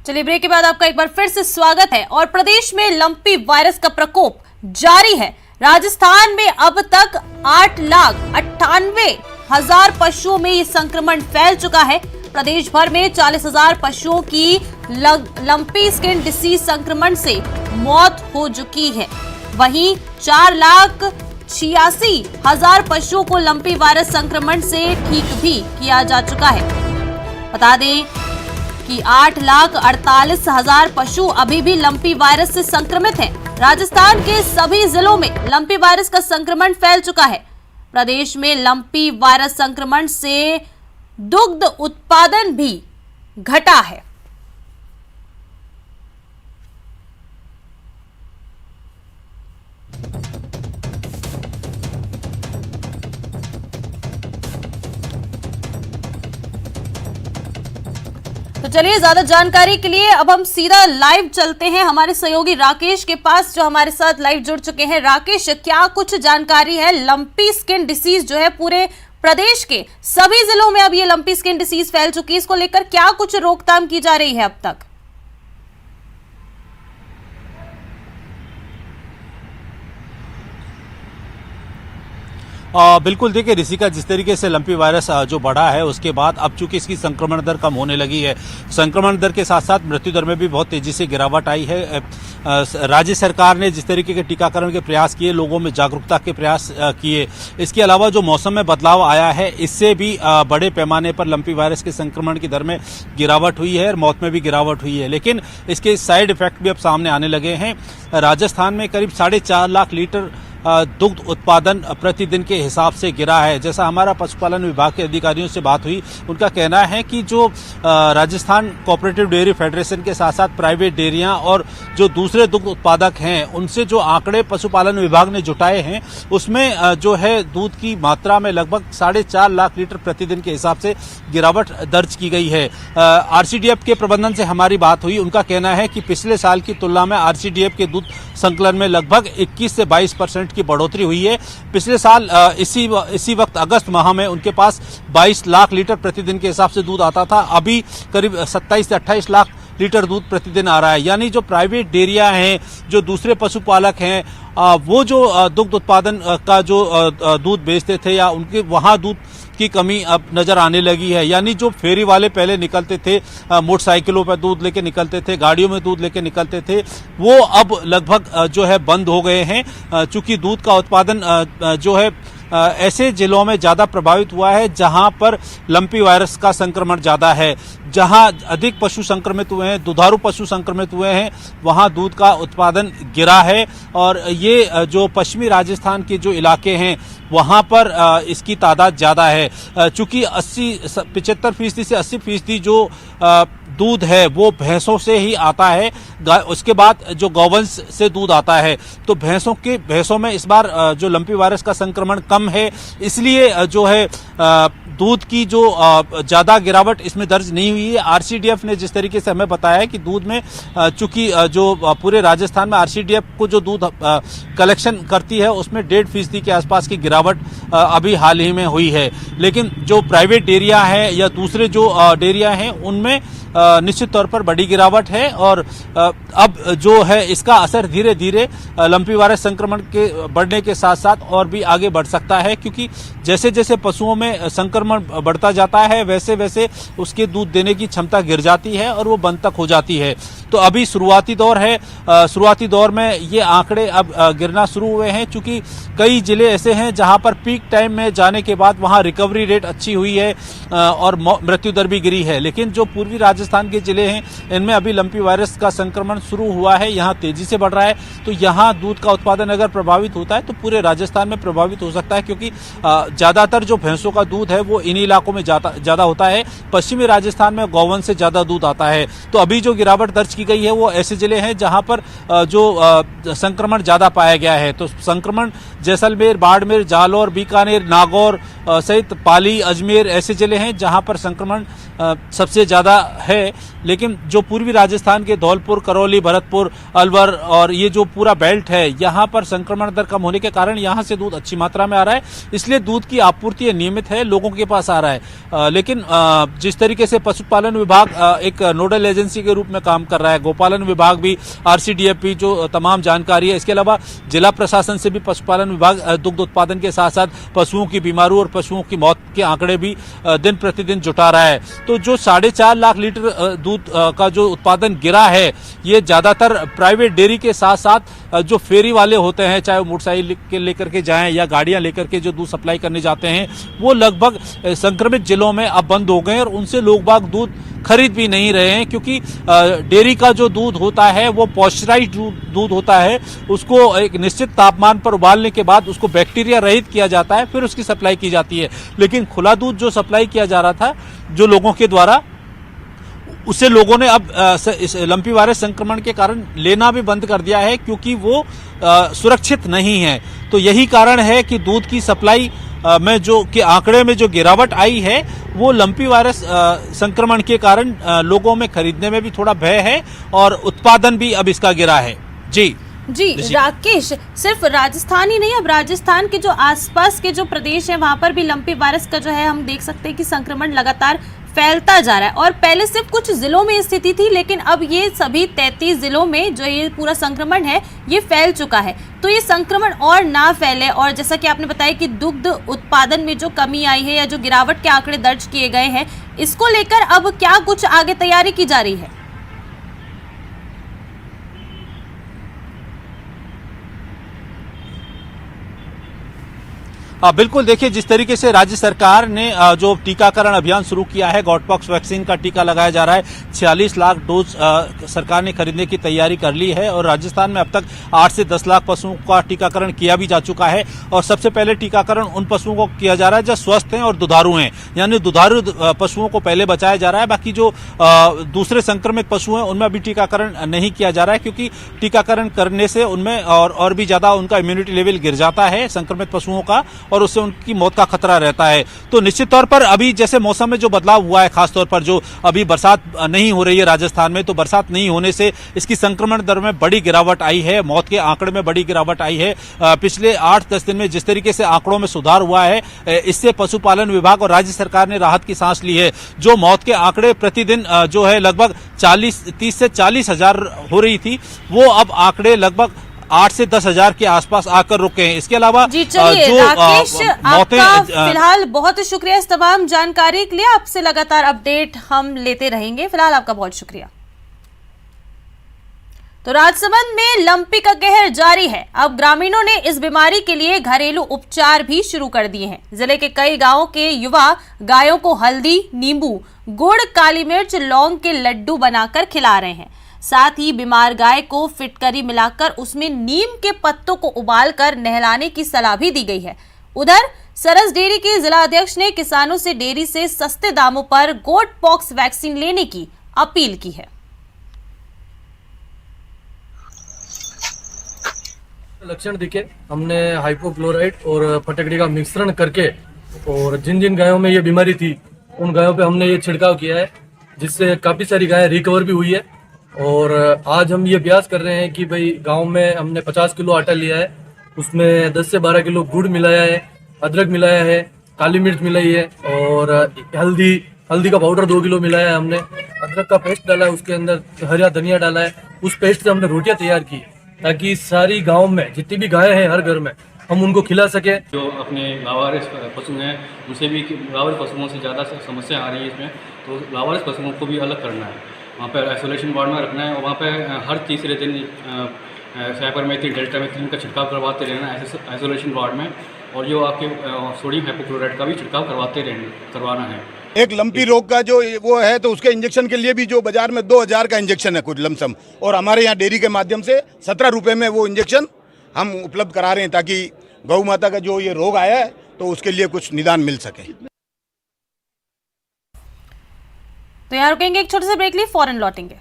चलिए ब्रेक के बाद आपका एक बार फिर से स्वागत है। और प्रदेश में लंपी वायरस का प्रकोप जारी है। राजस्थान में अब तक 8,98,000 पशुओं में ये संक्रमण फैल चुका है। प्रदेश भर में 40,000 पशुओं की लंपी स्किन डिसीज संक्रमण से मौत हो चुकी है। वहीं 4,86,000 पशुओं को लंपी वायरस संक्रमण से ठीक भी किया जा चुका है। बता दें कि 8,48,000 पशु अभी भी लंपी वायरस से संक्रमित हैं। राजस्थान के सभी जिलों में लंपी वायरस का संक्रमण फैल चुका है। प्रदेश में लंपी वायरस संक्रमण से दुग्ध उत्पादन भी घटा है। तो चलिए ज्यादा जानकारी के लिए अब हम सीधा लाइव चलते हैं हमारे सहयोगी राकेश के पास, जो हमारे साथ लाइव जुड़ चुके हैं। राकेश, क्या कुछ जानकारी है? लंपी स्किन डिसीज जो है पूरे प्रदेश के सभी जिलों में अब ये लंपी स्किन डिसीज फैल चुकी है, इसको लेकर क्या कुछ रोकथाम की जा रही है अब तक? बिल्कुल, देखिए ऋषिका, जिस तरीके से लंपी वायरस जो बढ़ा है उसके बाद अब चूंकि इसकी संक्रमण दर कम होने लगी है, संक्रमण दर के साथ साथ मृत्यु दर में भी बहुत तेजी से गिरावट आई है। राज्य सरकार ने जिस तरीके के टीकाकरण के प्रयास किए, लोगों में जागरूकता के प्रयास किए, इसके अलावा जो मौसम में बदलाव आया है इससे भी बड़े पैमाने पर लंपी वायरस के संक्रमण की दर में गिरावट हुई है और मौत में भी गिरावट हुई है। लेकिन इसके साइड इफेक्ट भी अब सामने आने लगे हैं। राजस्थान में करीब 4.5 लाख लीटर दुग्ध उत्पादन प्रतिदिन के हिसाब से गिरा है। जैसा हमारा पशुपालन विभाग के अधिकारियों से बात हुई, उनका कहना है कि जो राजस्थान कोऑपरेटिव डेयरी फेडरेशन के साथ साथ प्राइवेट डेयरियां और जो दूसरे दुग्ध उत्पादक हैं, उनसे जो आंकड़े पशुपालन विभाग ने जुटाए हैं उसमें जो है दूध की मात्रा में लगभग 4.5 लाख लीटर प्रतिदिन के हिसाब से गिरावट दर्ज की गई है। आरसीडीएफ के प्रबंधन से हमारी बात हुई, उनका कहना है कि पिछले साल की तुलना में आरसीडीएफ के दूध संकलन में लगभग 21 से 22% की बढ़ोतरी हुई है। पिछले साल इसी वक्त अगस्त माह में उनके पास 22 लाख लीटर प्रतिदिन के हिसाब से दूध आता था, अभी करीब 27 से 28 लाख लीटर दूध प्रतिदिन आ रहा है। यानी जो प्राइवेट डेयरियां हैं, जो दूसरे पशुपालक हैं, वो जो दुग्ध उत्पादन का जो दूध बेचते थे या उनके वहां दूध की कमी अब नजर आने लगी है। यानी जो फेरी वाले पहले निकलते थे, मोटरसाइकिलों पर दूध लेके निकलते थे, गाड़ियों में दूध लेके निकलते थे, वो अब लगभग जो है बंद हो गए हैं। चूंकि दूध का उत्पादन जो है ऐसे जिलों में ज्यादा प्रभावित हुआ है जहां पर लंपी वायरस का संक्रमण ज्यादा है, जहां अधिक पशु संक्रमित हुए हैं, दुधारू पशु संक्रमित हुए हैं, वहां दूध का उत्पादन गिरा है। और ये जो पश्चिमी राजस्थान के जो इलाके हैं वहां पर इसकी तादाद ज्यादा है। चूंकि 75% से 80% जो दूध है वो भैंसों से ही आता है, उसके बाद जो गौवंश से दूध आता है। तो भैंसों में इस बार जो लंपी वायरस का संक्रमण कम है, इसलिए जो है दूध की जो ज्यादा गिरावट इसमें दर्ज नहीं हुई है। आरसीडीएफ ने जिस तरीके से हमें बताया है कि दूध में चूंकि जो पूरे राजस्थान में आरसीडीएफ को जो दूध कलेक्शन करती है उसमें 1.5% के आसपास की गिरावट अभी हाल ही में हुई है। लेकिन जो प्राइवेट डेयरियां हैं या दूसरे जो डेयरियां हैं उनमें निश्चित तौर पर बड़ी गिरावट है। और अब जो है इसका असर धीरे धीरे लंपी वायरस संक्रमण के बढ़ने के साथ साथ और भी आगे बढ़ सकता है, क्योंकि जैसे जैसे पशुओं में संक्रमण बढ़ता जाता है वैसे वैसे उसके दूध देने की क्षमता गिर जाती है और वो बंद तक हो जाती है। तो अभी शुरुआती दौर है, शुरुआती दौर में ये आंकड़े अब गिरना शुरू हुए हैं, क्योंकि कई जिले ऐसे हैं जहां पर पीक टाइम में जाने के बाद वहां रिकवरी रेट अच्छी हुई है और मृत्यु दर भी गिरी है। लेकिन जो पूर्वी राजस्थान के जिले हैं इनमें अभी लंपी वायरस का संक्रमण शुरू हुआ है, यहाँ तेजी से बढ़ रहा है। तो यहाँ दूध का उत्पादन अगर प्रभावित होता है तो पूरे राजस्थान में प्रभावित हो सकता है, क्योंकि ज्यादातर जो भैंसों का दूध है वो इन्हीं इलाकों में ज्यादा होता है। पश्चिमी राजस्थान में गौवंश से ज्यादा दूध आता है। तो अभी जो गिरावट दर्ज की गई है वो ऐसे जिले हैं जहां पर जो संक्रमण ज्यादा पाया गया है। तो संक्रमण जैसलमेर, बाड़मेर, जालौर, बीकानेर, नागौर सहित पाली, अजमेर ऐसे जिले हैं जहां पर संक्रमण सबसे ज्यादा है। लेकिन जो पूर्वी राजस्थान के धौलपुर, करौली, भरतपुर, अलवर और ये जो पूरा बेल्ट है, यहाँ पर संक्रमण दर कम होने के कारण यहाँ से दूध अच्छी मात्रा में आ रहा है, इसलिए दूध की आपूर्ति नियमित है, लोगों के पास आ रहा है। लेकिन जिस तरीके से पशुपालन विभाग एक नोडल एजेंसी के रूप में काम कर रहा है, गोपालन विभाग भी, RCDF जो तमाम जानकारी है, इसके अलावा जिला प्रशासन से भी पशुपालन विभाग दुग्ध उत्पादन के साथ साथ पशुओं की बीमारियों और पशुओं की मौत के आंकड़े भी दिन प्रतिदिन जुटा रहा है। तो जो 4.5 लाख लीटर दूध का जो उत्पादन गिरा है, ये ज्यादातर प्राइवेट डेयरी के साथ साथ जो फेरी वाले होते हैं, चाहे वो मोटरसाइकिल लेकर के जाएं या गाड़ियां लेकर के जो दूध सप्लाई करने जाते हैं, वो लगभग संक्रमित जिलों में अब बंद हो गए हैं और उनसे लोग बाग दूध खरीद भी नहीं रहे हैं, क्योंकि डेयरी का जो दूध होता है वो पॉस्चराइज्ड दूध होता है। उसको एक निश्चित तापमान पर उबालने के बाद उसको बैक्टीरिया रहित किया जाता है, फिर उसकी सप्लाई की जाती है। लेकिन खुला दूध जो सप्लाई किया जा रहा था जो लोगों के द्वारा, उसे लोगों ने अब इस लंपी वायरस संक्रमण के कारण लेना भी बंद कर दिया है, क्योंकि वो सुरक्षित नहीं है। तो यही कारण है कि दूध की सप्लाई में जो कि आंकड़े में जो गिरावट आई है, वो लंपी वायरस संक्रमण के कारण लोगों में खरीदने में भी थोड़ा भय है और उत्पादन भी अब इसका गिरा है। जी राकेश, सिर्फ राजस्थान ही नहीं, अब राजस्थान के जो आसपास के जो प्रदेश है वहां पर भी लंपी वायरस का जो है हम देख सकते हैं कि संक्रमण लगातार फैलता जा रहा है। और पहले सिर्फ कुछ जिलों में स्थिति थी, लेकिन अब ये सभी 33 जिलों में जो ये पूरा संक्रमण है ये फैल चुका है। तो ये संक्रमण और ना फैले, और जैसा कि आपने बताया कि दुग्ध उत्पादन में जो कमी आई है या जो गिरावट के आंकड़े दर्ज किए गए हैं, इसको लेकर अब क्या कुछ आगे तैयारी की जा रही है? बिल्कुल, देखिए जिस तरीके से राज्य सरकार ने जो टीकाकरण अभियान शुरू किया है, गॉटपॉक्स वैक्सीन का टीका लगाया जा रहा है। 46 लाख डोज सरकार ने खरीदने की तैयारी कर ली है और राजस्थान में अब तक 8 से 10 लाख पशुओं का टीकाकरण किया भी जा चुका है। और सबसे पहले टीकाकरण उन पशुओं को किया जा रहा है जो स्वस्थ हैं और दुधारू हैं, यानी दुधारू पशुओं को पहले बचाया जा रहा है। बाकी जो दूसरे संक्रमित पशु हैं उनमें अभी टीकाकरण नहीं किया जा रहा है, क्योंकि टीकाकरण करने से उनमें और भी ज्यादा उनका इम्यूनिटी लेवल गिर जाता है संक्रमित पशुओं का, और उससे उनकी मौत का खतरा रहता है। तो निश्चित तौर पर अभी जैसे मौसम में जो बदलाव हुआ है, खासतौर पर जो अभी बरसात नहीं हो रही है राजस्थान में, तो बरसात नहीं होने से इसकी संक्रमण दर में बड़ी गिरावट आई है, मौत के आंकड़े में बड़ी गिरावट आई है। पिछले 8-10 दिन में जिस तरीके से आंकड़ों में सुधार हुआ है, इससे पशुपालन विभाग और राज्य सरकार ने राहत की सांस ली है। जो मौत के आंकड़े प्रतिदिन जो है लगभग 30 से 40 हजार हो रही थी, वो अब आंकड़े लगभग 8 से 10 हजार के आसपास आकर रुके हैं। इसके अलावा जी चलिए राकेश, आपका फिलहाल बहुत शुक्रिया इस तमाम जानकारी के लिए। आपसे लगातार अपडेट हम लेते रहेंगे। फिलहाल आपका बहुत शुक्रिया। तो राजसमंद में लंपी का कहर जारी है। अब ग्रामीणों ने इस बीमारी के लिए घरेलू उपचार भी शुरू कर दिए हैं। जिले के कई गांवों के युवा गायों को हल्दी, नींबू, गुड़, काली मिर्च, लौंग के लड्डू बनाकर खिला रहे हैं। साथ ही बीमार गाय को फिटकरी मिलाकर उसमें नीम के पत्तों को उबालकर नहलाने की सलाह भी दी गई है। उधर सरस डेयरी के जिला अध्यक्ष ने किसानों से डेयरी से सस्ते दामों पर गोट पॉक्स वैक्सीन लेने की अपील की है। लक्षण दिखे, हमने हाइपोक्लोराइड और फटकड़ी का मिश्रण करके, और जिन जिन गायों में ये बीमारी थी उन गायों पे हमने ये छिड़काव किया है, जिससे काफी सारी गायें रिकवर भी हुई है। और आज हम ये प्रयास कर रहे हैं कि भाई गांव में हमने 50 किलो आटा लिया है, उसमें 10 से 12 किलो गुड़ मिलाया है, अदरक मिलाया है, काली मिर्च मिलाई है, और हल्दी का पाउडर 2 किलो मिलाया है हमने, अदरक का पेस्ट डाला है, उसके अंदर हरा धनिया डाला है। उस पेस्ट से हमने रोटियां तैयार की, ताकि सारी गांव में जितनी भी गायें हैं हर घर में हम उनको खिला सके। जो अपने लावारिस पशु हैं उनसे भी लावारिस पशुओं से ज़्यादा समस्या आ रही है इसमें, तो लावारिस पशुओं को भी अलग करना है, वहाँ पर आइसोलेशन वार्ड में रखना है, और वहाँ पर हर तीसरे दिन साइपरमेथ्रिन, डेल्टामेथ्रिन का छिड़काव करवाते रहना है आइसोलेशन वार्ड में, और जो आपके सोडियम हाइपोक्लोराइड का भी छिड़काव करवाना है। एक लंपी रोग का जो वो है, तो उसके इंजेक्शन के लिए भी जो बाजार में 2000 का इंजेक्शन है कुछ लमसम, और हमारे यहाँ डेयरी के माध्यम से 17 रुपये में वो इंजेक्शन हम उपलब्ध करा रहे हैं, ताकि गौ माता का जो ये रोग आया है तो उसके लिए कुछ निदान मिल सके। तो यहाँ रुकेंगे, एक छोटे से ब्रेक लिए फौरन लौटेंगे।